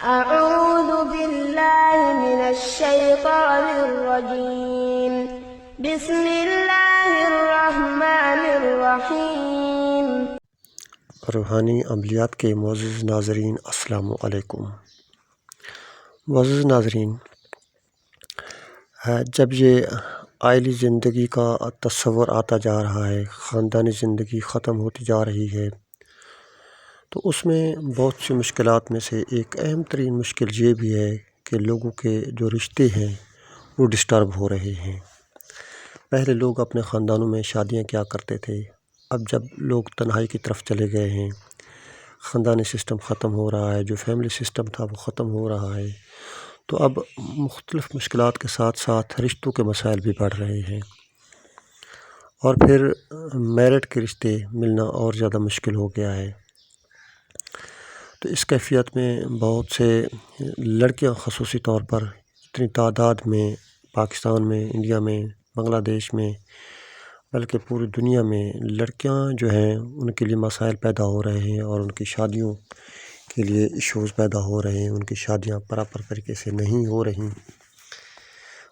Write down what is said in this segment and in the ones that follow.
أعوذ بالله من الشيطان الرجيم بسم الله الرحمن الرحیم۔ روحانی عملیات کے معزز ناظرین، السلام علیکم۔ معزز ناظرین، جب یہ عائلی زندگی کا تصور آتا جا رہا ہے، خاندانی زندگی ختم ہوتی جا رہی ہے، تو اس میں بہت سی مشکلات میں سے ایک اہم ترین مشکل یہ بھی ہے کہ لوگوں کے جو رشتے ہیں وہ ڈسٹرب ہو رہے ہیں۔ پہلے لوگ اپنے خاندانوں میں شادیاں کیا کرتے تھے، اب جب لوگ تنہائی کی طرف چلے گئے ہیں، خاندانی سسٹم ختم ہو رہا ہے، جو فیملی سسٹم تھا وہ ختم ہو رہا ہے، تو اب مختلف مشکلات کے ساتھ ساتھ رشتوں کے مسائل بھی بڑھ رہے ہیں، اور پھر میرٹ کے رشتے ملنا اور زیادہ مشکل ہو گیا ہے۔ تو اس کیفیت میں بہت سے لڑکیاں خصوصی طور پر اتنی تعداد میں پاکستان میں، انڈیا میں، بنگلہ دیش میں، بلکہ پوری دنیا میں لڑکیاں جو ہیں ان کے لیے مسائل پیدا ہو رہے ہیں، اور ان کی شادیوں کے لیے ایشوز پیدا ہو رہے ہیں، ان کی شادیاں پراپر طریقے سے نہیں ہو رہی۔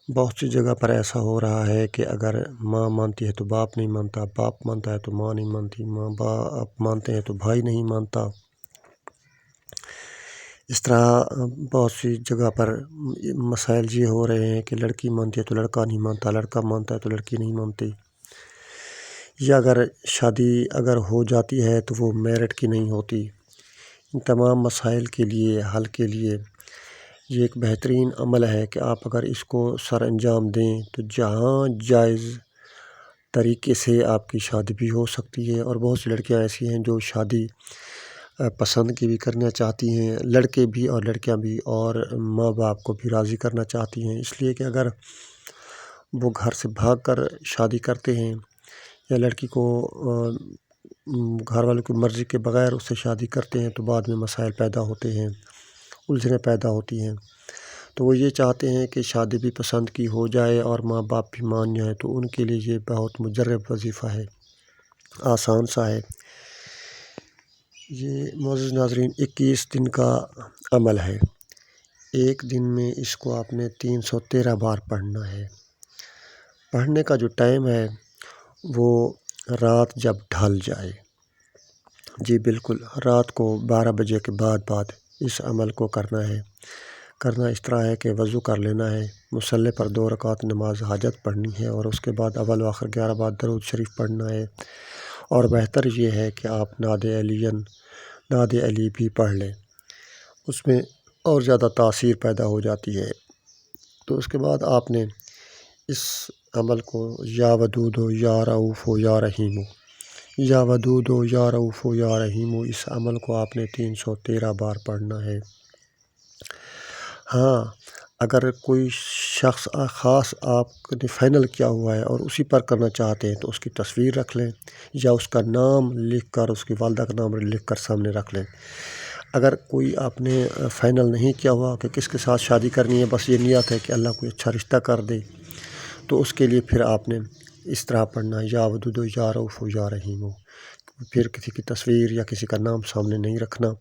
بہت سی جگہ پر ایسا ہو رہا ہے کہ اگر ماں مانتی ہے تو باپ نہیں مانتا، باپ مانتا ہے تو ماں نہیں مانتی، ماں باپ مانتے ہیں تو بھائی نہیں مانتا۔ اس طرح بہت سی جگہ پر مسائل یہ ہو رہے ہیں کہ لڑکی مانتی ہے تو لڑکا نہیں مانتا، لڑکا مانتا ہے تو لڑکی نہیں مانتی، یا اگر شادی ہو جاتی ہے تو وہ میرٹ کی نہیں ہوتی۔ ان تمام مسائل کے لیے حل کے لیے یہ ایک بہترین عمل ہے کہ آپ اگر اس کو سر انجام دیں تو جہاں جائز طریقے سے آپ کی شادی بھی ہو سکتی ہے، اور بہت سی لڑکیاں ایسی ہیں جو شادی پسند کی بھی کرنا چاہتی ہیں، لڑکے بھی اور لڑکیاں بھی، اور ماں باپ کو بھی راضی کرنا چاہتی ہیں، اس لیے کہ اگر وہ گھر سے بھاگ کر شادی کرتے ہیں یا لڑکی کو گھر والوں کی مرضی کے بغیر اس سے شادی کرتے ہیں تو بعد میں مسائل پیدا ہوتے ہیں، الجھنیں پیدا ہوتی ہیں۔ تو وہ یہ چاہتے ہیں کہ شادی بھی پسند کی ہو جائے اور ماں باپ بھی مان جائیں، تو ان کے لیے یہ بہت مجرب وظیفہ ہے، آسان سا ہے۔ یہ معزز ناظرین 21 دن کا عمل ہے، ایک دن میں اس کو آپ نے 313 بار پڑھنا ہے۔ پڑھنے کا جو ٹائم ہے وہ رات جب ڈھل جائے، جی بالکل رات کو 12 بجے کے بعد اس عمل کو کرنا ہے۔ کرنا اس طرح ہے کہ وضو کر لینا ہے، مصلی پر 2 رکعت نماز حاجت پڑھنی ہے، اور اس کے بعد اول و آخر 11 بار درود شریف پڑھنا ہے، اور بہتر یہ ہے کہ آپ نعت علی بھی پڑھ لیں، اس میں اور زیادہ تاثیر پیدا ہو جاتی ہے۔ تو اس کے بعد آپ نے اس عمل کو یا ودود و یا رؤوف و یا رحیم، یا ودود و یا رؤوف و یا رحیم، اس عمل کو آپ نے 313 بار پڑھنا ہے۔ ہاں، اگر کوئی شخص خاص آپ نے فائنل کیا ہوا ہے اور اسی پر کرنا چاہتے ہیں تو اس کی تصویر رکھ لیں، یا اس کا نام لکھ کر، اس کی والدہ کا نام لکھ کر سامنے رکھ لیں۔ اگر کوئی آپ نے فائنل نہیں کیا ہوا کہ کس کے ساتھ شادی کرنی ہے، بس یہ نیت ہے کہ اللہ کوئی اچھا رشتہ کر دے، تو اس کے لیے پھر آپ نے اس طرح پڑھنا ہے، یا ودود و یا رؤوف و یا رحیم۔ پھر کسی کی تصویر یا کسی کا نام سامنے نہیں رکھنا،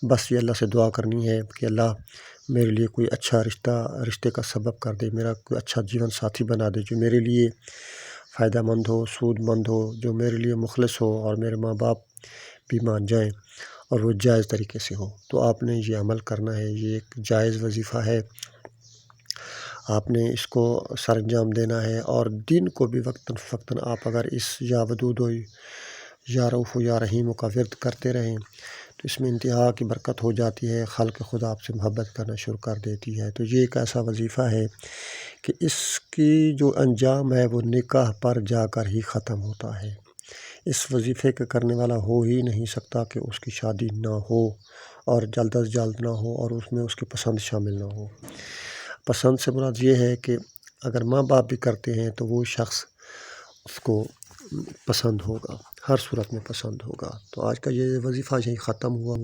بس یہ اللہ سے دعا کرنی ہے کہ اللہ میرے لیے کوئی اچھا رشتے کا سبب کر دے، میرا کوئی اچھا جیون ساتھی بنا دے، جو میرے لیے فائدہ مند ہو، سود مند ہو، جو میرے لیے مخلص ہو، اور میرے ماں باپ بھی مان جائیں اور وہ جائز طریقے سے ہو۔ تو آپ نے یہ عمل کرنا ہے، یہ ایک جائز وظیفہ ہے، آپ نے اس کو سر انجام دینا ہے، اور دن کو بھی وقتاً فوقتاً آپ اگر اس یا ودود و یا رؤوف و یا رحیم کا ورد کرتے رہیں تو اس میں انتہا کی برکت ہو جاتی ہے، خلق خدا آپ سے محبت کرنا شروع کر دیتی ہے۔ تو یہ ایک ایسا وظیفہ ہے کہ اس کی جو انجام ہے وہ نکاح پر جا کر ہی ختم ہوتا ہے۔ اس وظیفے کا کرنے والا ہو ہی نہیں سکتا کہ اس کی شادی نہ ہو، اور جلد از جلد نہ ہو، اور اس میں اس کی پسند شامل نہ ہو۔ پسند سے مراد یہ ہے کہ اگر ماں باپ بھی کرتے ہیں تو وہ شخص اس کو پسند ہوگا، ہر صورت میں پسند ہوگا۔ تو آج کا یہ وظیفہ یہی ختم ہوا۔